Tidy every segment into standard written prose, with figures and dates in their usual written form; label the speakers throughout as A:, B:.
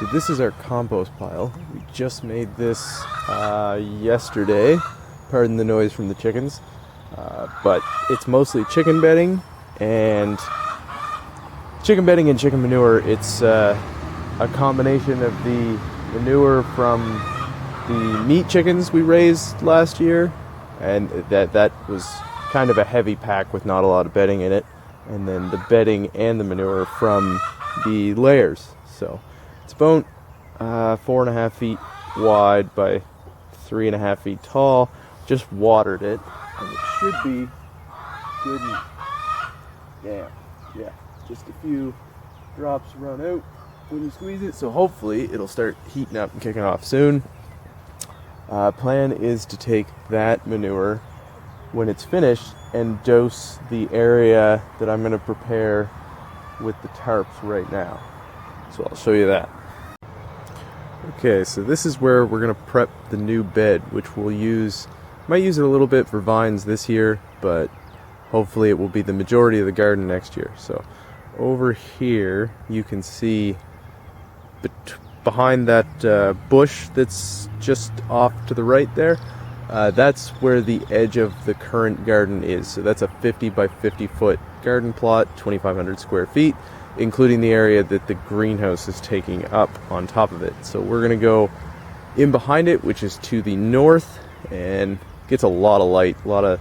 A: So this is our compost pile. We just made this yesterday. Pardon the noise from the chickens. But it's mostly chicken bedding and chicken manure. It's a combination of the manure from the meat chickens we raised last year, and that was kind of a heavy pack with not a lot of bedding in it, and then the bedding and the manure from the layers. So it's about 4.5 feet wide by 3.5 feet tall. Just watered it, and it should be good. Yeah, just a few drops run out when you squeeze it, so hopefully it'll start heating up and kicking off soon. Plan is to take that manure when it's finished and dose the area that I'm going to prepare with the tarps right now. So I'll show you that. Okay, so this is where we're going to prep the new bed, which we'll use. Might use it a little bit for vines this year, but hopefully it will be the majority of the garden next year. So over here you can see behind that bush that's just off to the right there, that's where the edge of the current garden is. So that's a 50 by 50 foot garden plot, 2,500 square feet, including the area that the greenhouse is taking up on top of it. So we're going to go in behind it, which is to the north, and gets a lot of light, a lot of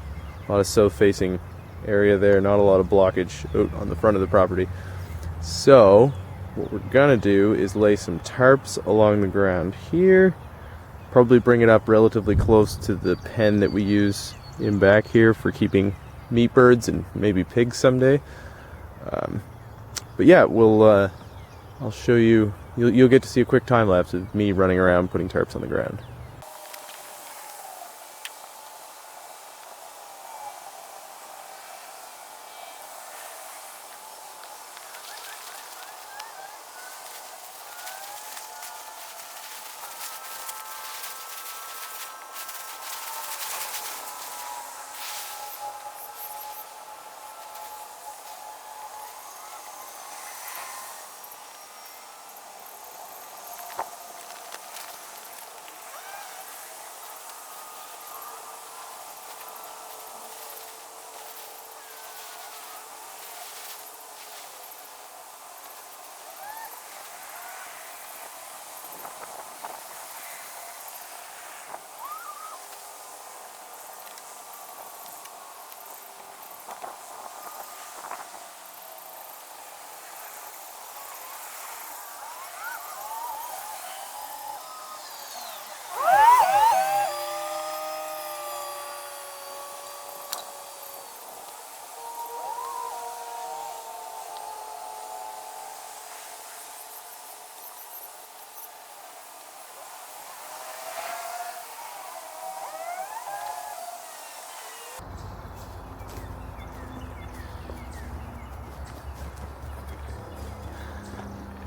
A: south facing area there, not a lot of blockage out on the front of the property. So what we're gonna do is lay some tarps along the ground here, probably bring it up relatively close to the pen that we use in back here for keeping meat birds and maybe pigs someday. But yeah, I'll show you. You'll get to see a quick time lapse of me running around putting tarps on the ground.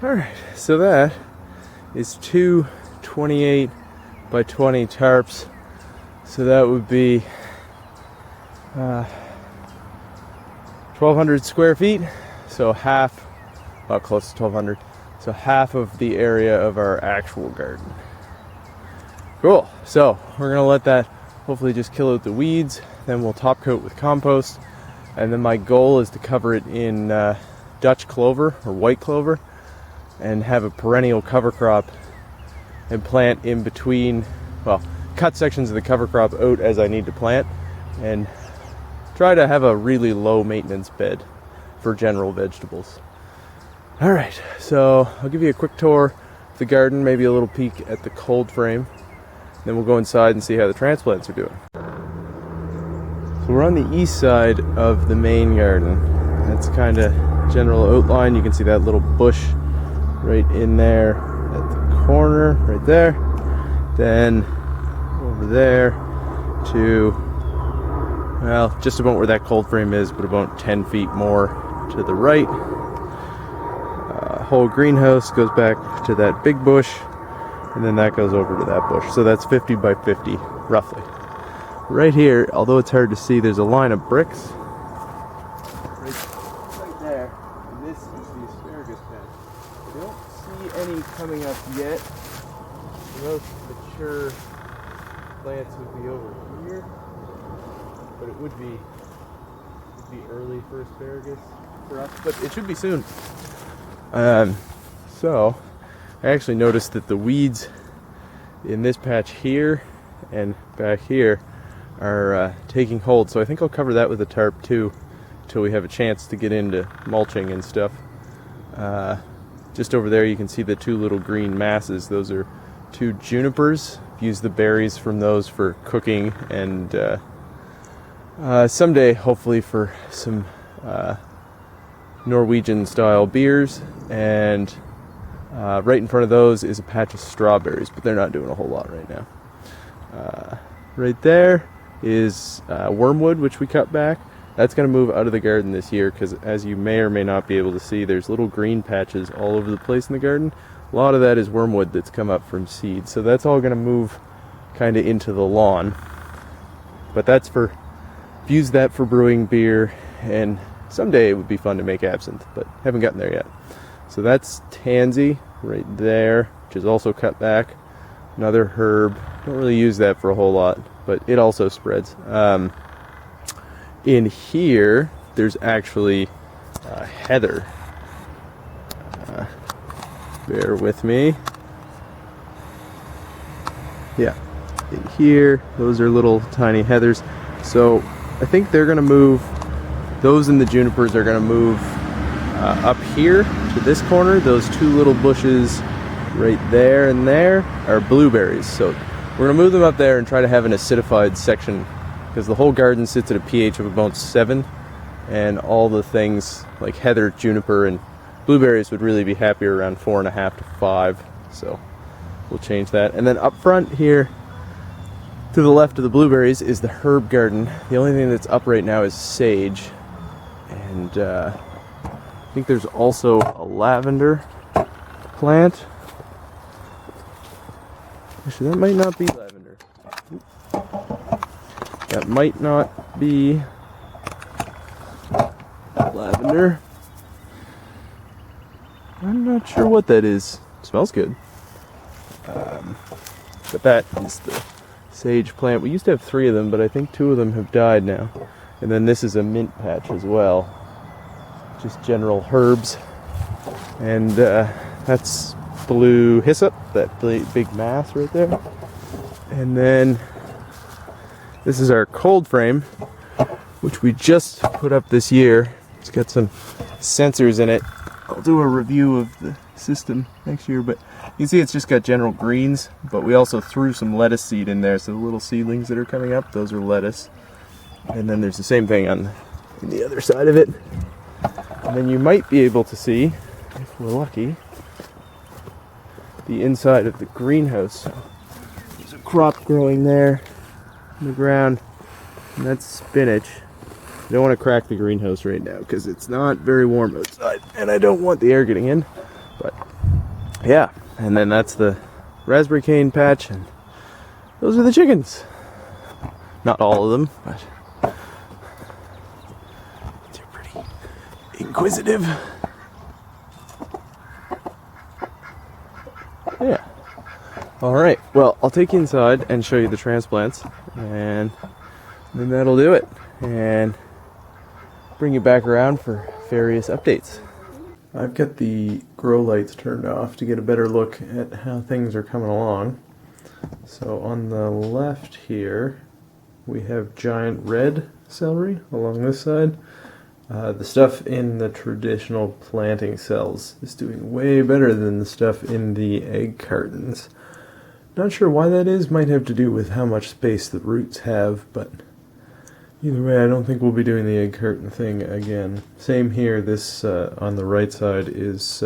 A: Alright, so that is two 28 by 20 tarps. So that would be 1,200 square feet. So half, well, close to 1,200. So half of the area of our actual garden. Cool. So we're gonna let that hopefully just kill out the weeds. Then we'll top coat with compost. And then my goal is to cover it in Dutch clover or white clover, and have a perennial cover crop and plant in between, well, cut sections of the cover crop out as I need to plant, and try to have a really low maintenance bed for general vegetables. Alright, so I'll give you a quick tour of the garden, maybe a little peek at the cold frame, then we'll go inside and see how the transplants are doing. So we're on the east side of the main garden. That's kind of general outline. You can see that little bush right in there at the corner, right there. Then over there to, well, just about where that cold frame is, but about 10 feet more to the right. Whole greenhouse goes back to that big bush, and then that goes over to that bush. So that's 50 by 50, roughly. Right here, although it's hard to see, there's a line of bricks. Right there. And this is the asparagus bed. I don't see any coming up yet. The most mature plants would be over here, but it would be early for asparagus for us, but it should be soon. So I actually noticed that the weeds in this patch here and back here are taking hold, so I think I'll cover that with a tarp too until we have a chance to get into mulching and stuff. Just over there you can see the two little green masses. Those are two junipers. Use the berries from those for cooking, and someday hopefully for some Norwegian style beers. And right in front of those is a patch of strawberries, but they're not doing a whole lot right now. Right there is wormwood, which we cut back. That's going to move out of the garden this year because, as you may or may not be able to see, there's little green patches all over the place in the garden. A lot of that is wormwood that's come up from seed, so that's all going to move kind of into the lawn. But that's for, use that for brewing beer, and someday it would be fun to make absinthe, but haven't gotten there yet. So that's tansy right there, which is also cut back. Another herb. Don't really use that for a whole lot, but it also spreads. In here, there's actually heather. Bear with me. Yeah, in here, those are little tiny heathers. So I think they're going to move, those and the junipers are going to move up here to this corner. Those two little bushes right there and there are blueberries. So we're going to move them up there and try to have an acidified section, because the whole garden sits at a pH of about 7, and all the things like heather, juniper, and blueberries would really be happier around 4.5 to 5. So we'll change that. And then up front here, to the left of the blueberries, is the herb garden. The only thing that's up right now is sage, and I think there's also a lavender plant. Actually, that might not be lavender. That might not be lavender. I'm not sure what that is. It smells good. But that is the sage plant. We used to have 3 of them, but I think 2 of them have died now. And then this is a mint patch as well. Just general herbs. And that's blue hyssop, that big mass right there. And then this is our cold frame, which we just put up this year. It's got some sensors in it. I'll do a review of the system next year, but you can see it's just got general greens, but we also threw some lettuce seed in there, so the little seedlings that are coming up, those are lettuce. And then there's the same thing on the other side of it. And then you might be able to see, if we're lucky, the inside of the greenhouse. There's a crop growing there in the ground, and that's spinach. I don't want to crack the greenhouse right now because it's not very warm outside, and I don't want the air getting in. But yeah, and then that's the raspberry cane patch, and those are the chickens. Not all of them, but they're pretty inquisitive. Yeah. Alright, well, I'll take you inside and show you the transplants, and then that'll do it, and bring you back around for various updates. I've got the grow lights turned off to get a better look at how things are coming along. So on the left here, we have giant red celery along this side. The stuff in the traditional planting cells is doing way better than the stuff in the egg cartons. Not sure why that is, might have to do with how much space the roots have, but either way I don't think we'll be doing the egg carton thing again. Same here, this on the right side is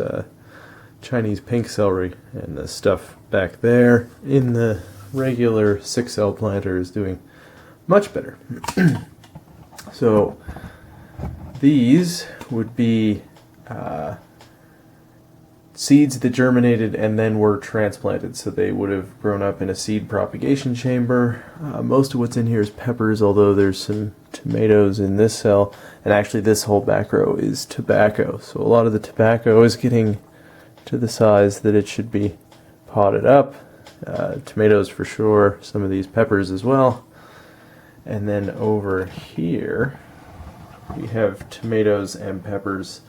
A: Chinese pink celery, and the stuff back there in the regular 6-cell planter is doing much better. So these would be seeds that germinated and then were transplanted, so they would have grown up in a seed propagation chamber. Most of what's in here is peppers, although there's some tomatoes in this cell, and actually this whole back row is tobacco. So a lot of the tobacco is getting to the size that it should be potted up. Tomatoes for sure, some of these peppers as well. And then over here we have tomatoes and peppers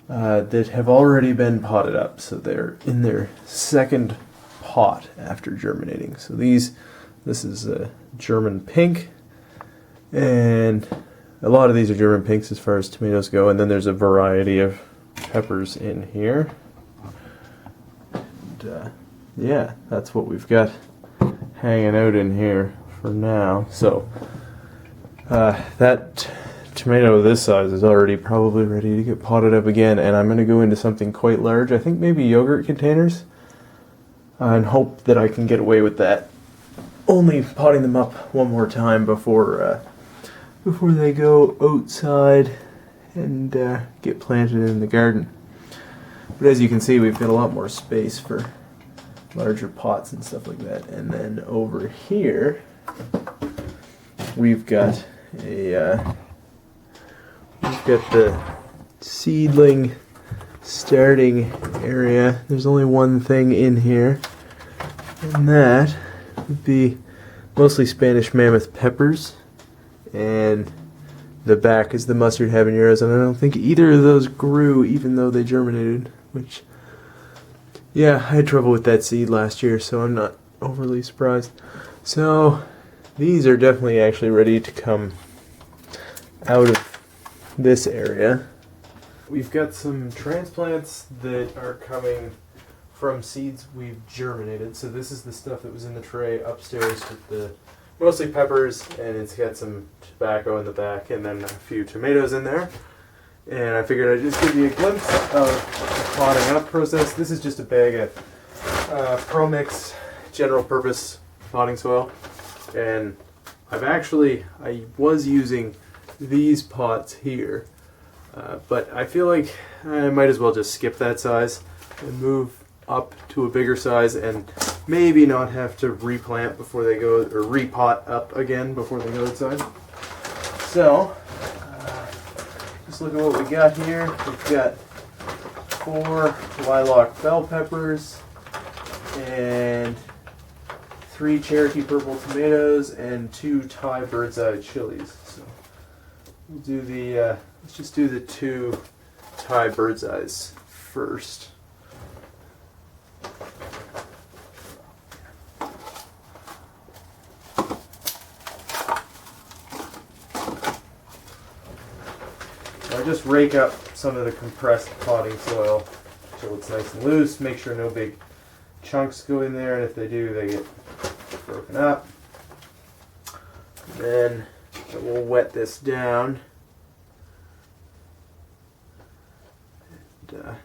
A: that have already been potted up, so they're in their second pot after germinating. So this is a German pink, and a lot of these are German pinks as far as tomatoes go, and then there's a variety of peppers in here. And, yeah, that's what we've got hanging out in here for now. So that tomato this size is already probably ready to get potted up again, and I'm going to go into something quite large. I think maybe yogurt containers, and hope that I can get away with that. Only potting them up one more time before they go outside and get planted in the garden. But as you can see, we've got a lot more space for larger pots and stuff like that. And then over here, we've got the seedling starting area. There's only one thing in here, and that would be mostly Spanish mammoth peppers, and the back is the mustard habaneros, and I don't think either of those grew even though they germinated, which, yeah, I had trouble with that seed last year, so I'm not overly surprised. So these are definitely actually ready to come out of this area. We've got some transplants that are coming from seeds we've germinated. So this is the stuff that was in the tray upstairs with the mostly peppers, and it's got some tobacco in the back and then a few tomatoes in there. And I figured I'd just give you a glimpse of the potting up process. This is just a bag of Pro Mix general purpose potting soil, and I was using these pots here, but I feel like I might as well just skip that size and move up to a bigger size, and maybe not have to replant before they go, or repot up again before they go outside. So just look at what we got here. We've got 4 lilac bell peppers and 3 Cherokee purple tomatoes and 2 Thai bird's eye chilies. So we'll do let's just do the 2 Thai bird's eyes first. I just rake up some of the compressed potting soil so it's nice and loose. Make sure no big chunks go in there, and if they do, they get broken up. Then we'll wet this down. And,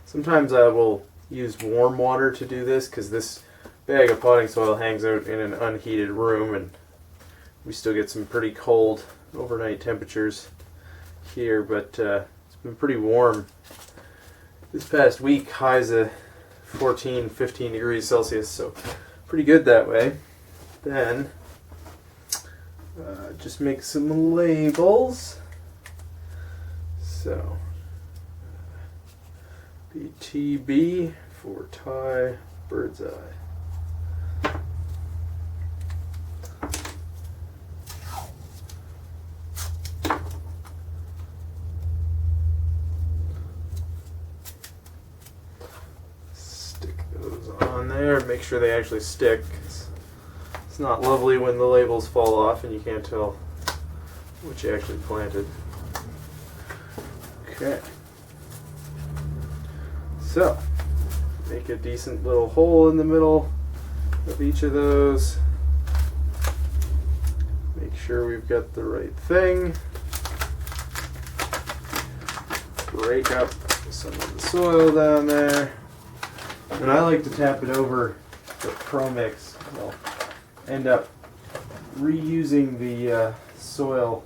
A: sometimes I will use warm water to do this, because this bag of potting soil hangs out in an unheated room, and we still get some pretty cold overnight temperatures here, but it's been pretty warm this past week. Highs of 14-15 degrees Celsius, so pretty good that way. Then just make some labels. So BTB for Thai bird's eye. Make sure they actually stick. It's not lovely when the labels fall off and you can't tell what you actually planted. Okay. So, make a decent little hole in the middle of each of those. Make sure we've got the right thing. Break up some of the soil down there. And I like to tap it over the Pro Mix. I'll end up reusing the soil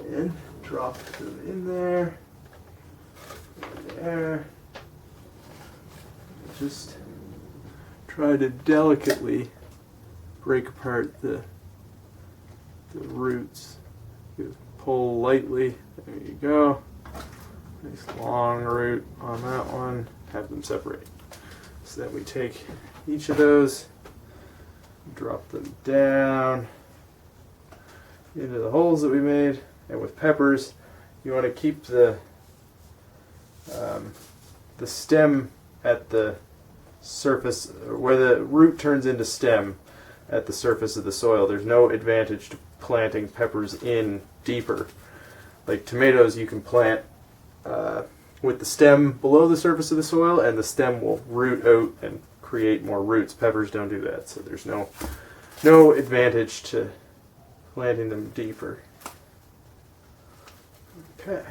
A: and drop them in there. There. Just try to delicately break apart the roots. You pull lightly. There you go. Nice long root on that one. Have them separate. So then we take each of those, drop them down into the holes that we made. And with peppers, you want to keep the stem at the surface, where the root turns into stem at the surface of the soil. There's no advantage to planting peppers in deeper. Like tomatoes, you can plant with the stem below the surface of the soil, and the stem will root out and create more roots. Peppers don't do that, so there's no advantage to planting them deeper. Okay.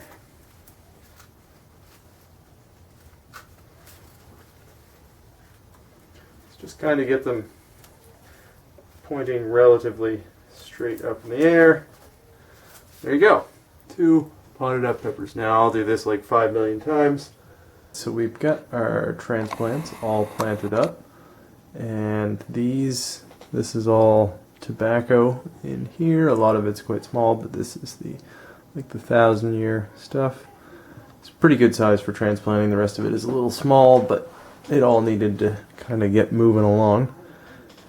A: Let's just kind of get them pointing relatively straight up in the air. There you go. 2 potted up peppers. Now I'll do this like 5 million times. So we've got our transplants all planted up, and this is all tobacco in here. A lot of it's quite small, but this is the 1,000-year stuff. It's pretty good size for transplanting. The rest of it is a little small, but it all needed to kind of get moving along.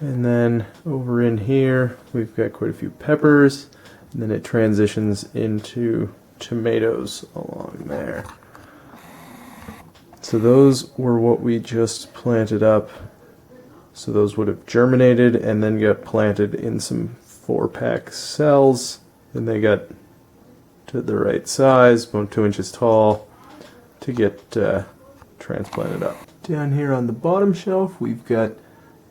A: And then over in here we've got quite a few peppers, and then it transitions into tomatoes along there. So those were what we just planted up. So those would have germinated and then got planted in some 4-pack cells, and they got to the right size, about 2 inches tall, to get transplanted up. Down here on the bottom shelf we've got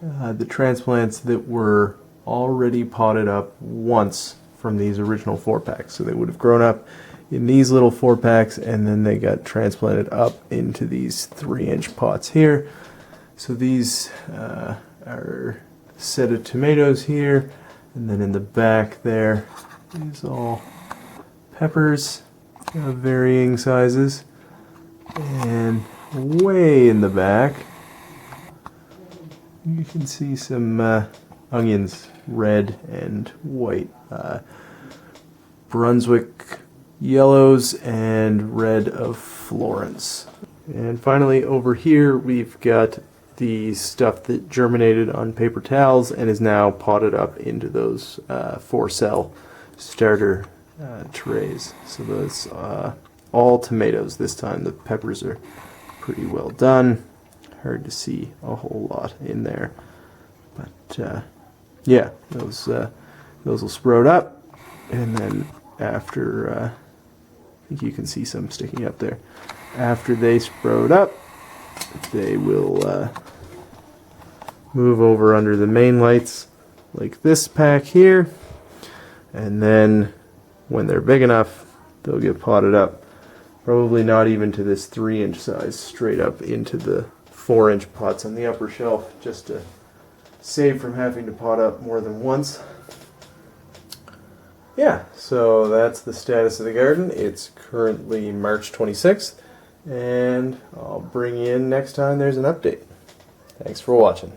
A: the transplants that were already potted up once from these original 4-packs. So they would have grown up in these little 4-packs, and then they got transplanted up into these 3-inch pots here. So these are a set of tomatoes here, and then in the back there is all peppers of varying sizes. And way in the back you can see some onions, red and white, Brunswick yellows and red of Florence. And finally over here we've got the stuff that germinated on paper towels and is now potted up into those 4-cell starter trays. So that's all tomatoes this time. The peppers are pretty well done. Hard to see a whole lot in there, but yeah, those will sprout up, and then after I think you can see some sticking up there. After they sprout up, they will move over under the main lights like this pack here, and then when they're big enough they'll get potted up, probably not even to this 3-inch size, straight up into the 4-inch pots on the upper shelf, just to save from having to pot up more than once. Yeah, so that's the status of the garden. It's currently March 26th, and I'll bring you in next time there's an update. Thanks for watching.